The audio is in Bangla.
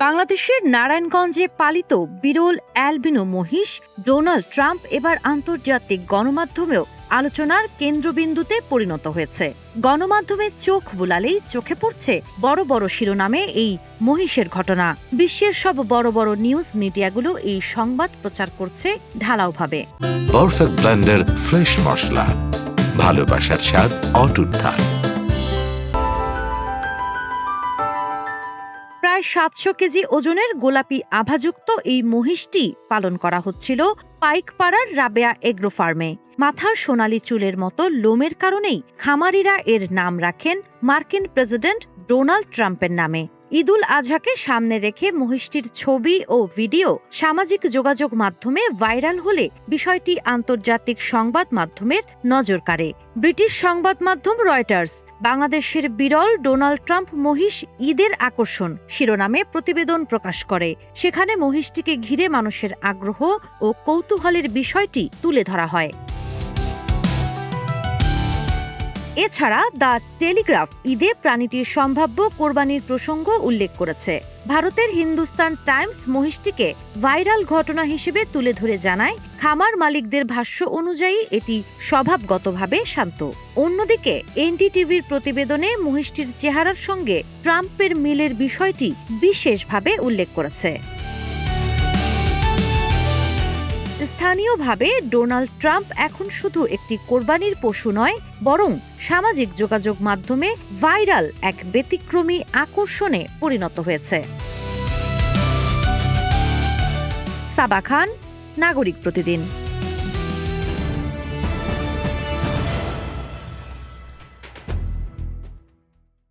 বাংলাদেশের নারায়ণগঞ্জে পালিত বিরল অ্যালবিনো মহিষ ডোনাল্ড ট্রাম্প এবার আন্তর্জাতিক গণমাধ্যমেও আলোচনার কেন্দ্রবিন্দুতে পরিণত হয়েছে। গণমাধ্যমে চোখ বুলালেই চোখে পড়ছে বড় বড় শিরোনামে এই মহিষের ঘটনা। বিশ্বের সব বড় বড় নিউজ মিডিয়াগুলো এই সংবাদ প্রচার করছে ঢালাওভাবে। পারফেক্ট ব্লেন্ডের ফ্রেশ মশলা, ভালোবাসার স্বাদ অটুট থাক। প্রায় ৭০০ কেজি ওজনের গোলাপি আভাযুক্ত এই মহিষটি পালন করা হচ্ছিল পাইকপাড়ার রাবেয়া এগ্রো ফার্মে। মাথার সোনালি চুলের মতো লোমের কারণেই খামারিরা এর নাম রাখেন মার্কিন প্রেসিডেন্ট ডোনাল্ড ট্রাম্পের নামে। ঈদুল আজহাকে সামনে রেখে মহিষটির ছবি ও ভিডিও সামাজিক যোগাযোগ মাধ্যমে ভাইরাল হলে বিষয়টি আন্তর্জাতিক সংবাদ মাধ্যমের নজর কাড়ে। ব্রিটিশ সংবাদ মাধ্যম রয়টার্স বাংলাদেশের বিরল ডোনাল্ড ট্রাম্প মহিষ ঈদের আকর্ষণ শিরোনামে প্রতিবেদন প্রকাশ করে। সেখানে মহিষটিকে ঘিরে মানুষের আগ্রহ ও কৌতূহলের বিষয়টি তুলে ধরা হয়। এছাড়া দ্য টেলিগ্রাফ ঈদে প্রাণীটির সম্ভাব্য কোরবানির প্রসঙ্গ উল্লেখ করেছে। ভারতের হিন্দুস্তান টাইমস মহিষটিকে ভাইরাল ঘটনা হিসেবে তুলে ধরে জানায়, খামার মালিকদের ভাষ্য অনুযায়ী এটি স্বভাবগতভাবে শান্ত। অন্যদিকে এনডিটিভির প্রতিবেদনে মহিষটির চেহারার সঙ্গে ট্রাম্পের মিলের বিষয়টি বিশেষভাবে উল্লেখ করেছে। স্থানীয়ভাবে ডোনাল্ড ট্রাম্প এখন শুধু একটি কোরবানির পশু নয়, বরং সামাজিক যোগাযোগ মাধ্যমে ভাইরাল এক ব্যতিক্রমী আকর্ষণে পরিণত হয়েছে। সাবা খান, নাগরিক প্রতিদিন।